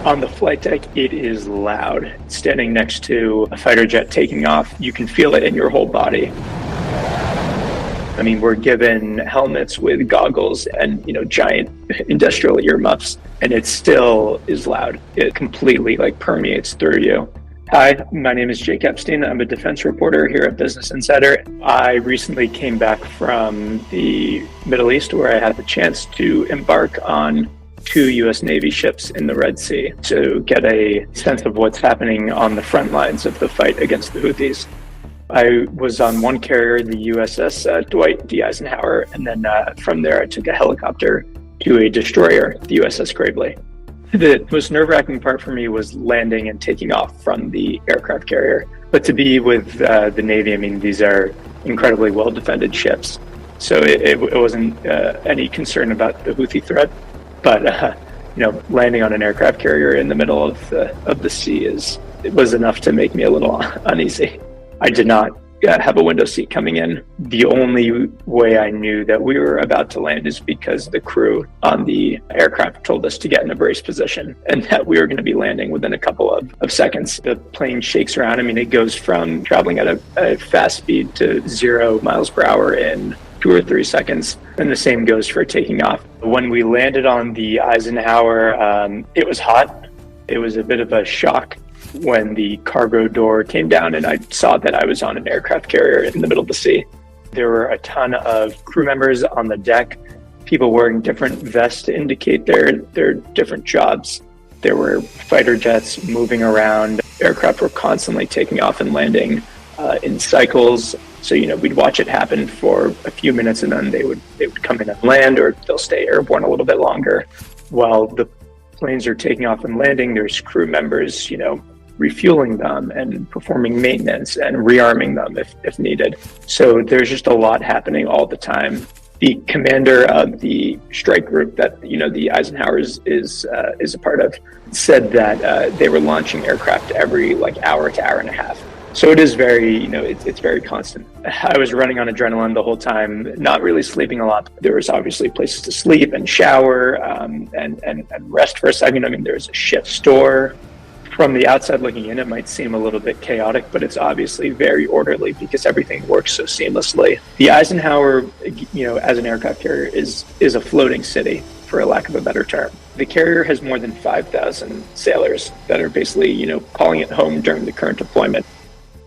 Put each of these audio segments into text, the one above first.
On the flight deck, it is loud. Standing next to a fighter jet taking off, you can feel it in your whole body. I mean, we're given helmets with goggles and, giant industrial earmuffs, and it still is loud. It completely permeates through you. Hi, my name is Jake Epstein. I'm a defense reporter here at Business Insider. I recently came back from the Middle East where I had the chance to embark on 2 U.S. Navy ships in the Red Sea to get a sense of what's happening on the front lines of the fight against the Houthis. I was on one carrier, the USS Dwight D. Eisenhower, and then from there I took a helicopter to a destroyer, the USS Gravely. The most nerve-wracking part for me was landing and taking off from the aircraft carrier. But to be with the Navy, I mean, these are incredibly well-defended ships, so it wasn't any concern about the Houthi threat. But landing on an aircraft carrier in the middle of the sea was enough to make me a little uneasy. I did not have a window seat coming in. The only way I knew that we were about to land is because the crew on the aircraft told us to get in a brace position and that we were going to be landing within a couple of seconds. The plane shakes around. I mean, it goes from traveling at a fast speed to 0 miles per hour in 2 or 3 seconds. And the same goes for taking off. When we landed on the Eisenhower, it was hot. It was a bit of a shock when the cargo door came down and I saw that I was on an aircraft carrier in the middle of the sea. There were a ton of crew members on the deck, people wearing different vests to indicate their different jobs. There were fighter jets moving around. Aircraft were constantly taking off and landing in cycles. So, we'd watch it happen for a few minutes and then they would come in and land, or they'll stay airborne a little bit longer. While the planes are taking off and landing, there's crew members, refueling them and performing maintenance and rearming them if needed. So there's just a lot happening all the time. The commander of the strike group that the Eisenhower is a part of said that they were launching aircraft every hour to hour and a half. So it is very, it's very constant. I was running on adrenaline the whole time, not really sleeping a lot. There was obviously places to sleep and shower and rest for a second. I mean, there's a ship store. From the outside looking in, it might seem a little bit chaotic, but it's obviously very orderly because everything works so seamlessly. The Eisenhower, as an aircraft carrier, is a floating city, for a lack of a better term. The carrier has more than 5,000 sailors that are basically, calling it home during the current deployment.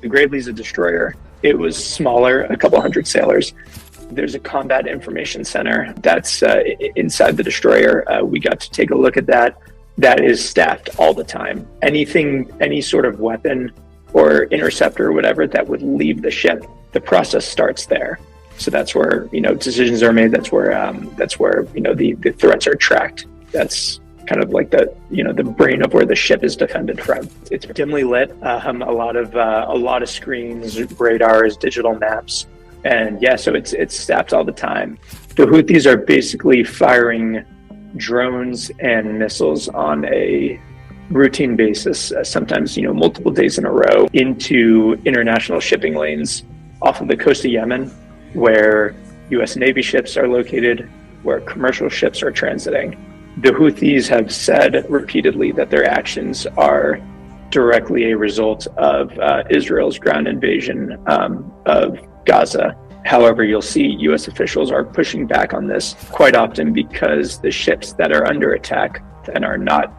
The Gravely is a destroyer. It was smaller, a couple hundred sailors. There's a combat information center that's inside the destroyer. We got to take a look at that. That is staffed all the time. Any sort of weapon or interceptor or whatever that would leave the ship, the process starts there. So that's where, decisions are made. That's where the threats are tracked. That's kind of like the brain of where the ship is defended from. It's dimly lit, a lot of screens, radars, digital maps, and so it's staffed all the time. The Houthis are basically firing drones and missiles on a routine basis, sometimes multiple days in a row, into international shipping lanes off of the coast of Yemen, where U.S. Navy ships are located, where commercial ships are transiting. The Houthis have said repeatedly that their actions are directly a result of Israel's ground invasion of Gaza. However, you'll see U.S. officials are pushing back on this quite often because the ships that are under attack and are not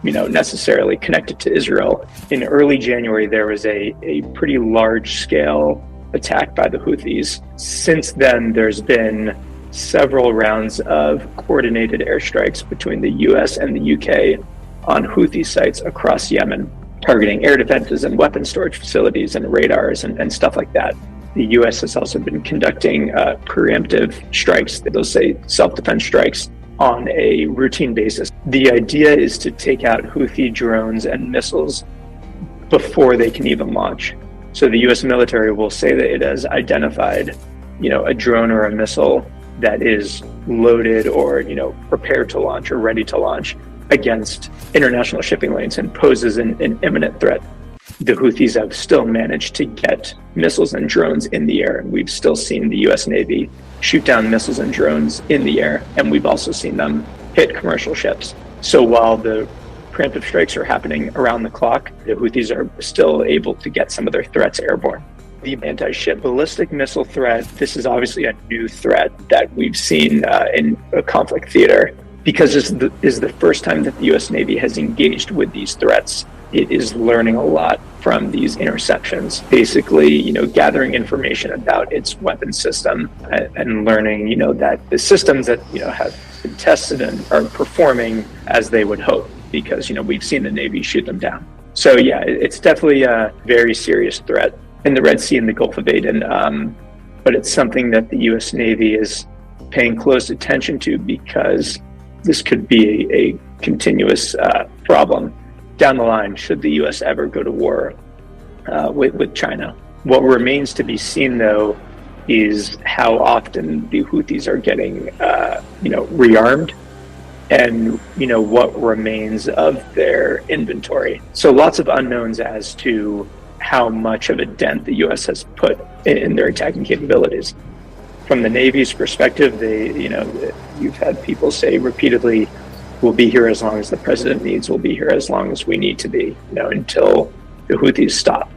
necessarily connected to Israel. In early January, there was a pretty large-scale attack by the Houthis. Since then, there's been several rounds of coordinated airstrikes between the U.S. and the U.K. on Houthi sites across Yemen, targeting air defenses and weapon storage facilities and radars and stuff like that. The U.S. has also been conducting preemptive strikes, they'll say self-defense strikes, on a routine basis. The idea is to take out Houthi drones and missiles before they can even launch. So the U.S. military will say that it has identified, a drone or a missile that is loaded or, prepared to launch or ready to launch against international shipping lanes and poses an imminent threat. The Houthis have still managed to get missiles and drones in the air. We've still seen the U.S. Navy shoot down missiles and drones in the air, and we've also seen them hit commercial ships. So while the preemptive strikes are happening around the clock. The Houthis are still able to get some of their threats airborne. The anti-ship ballistic missile threat, this is obviously a new threat that we've seen in a conflict theater, because this is the first time that the U.S. Navy has engaged with these threats. It is learning a lot from these interceptions, basically, gathering information about its weapon system and learning, that the systems that, have been tested and are performing as they would hope, because, we've seen the Navy shoot them down. So yeah, it's definitely a very serious threat in the Red Sea and the Gulf of Aden, but it's something that the U.S. Navy is paying close attention to, because this could be a continuous problem down the line should the U.S. ever go to war with China. What remains to be seen, though, is how often the Houthis are getting rearmed, and what remains of their inventory. So lots of unknowns as to how much of a dent the U.S. has put in their attacking capabilities. From the Navy's perspective, you've had people say repeatedly, "We'll be here as long as the president needs. We'll be here as long as we need to be," until the Houthis stop.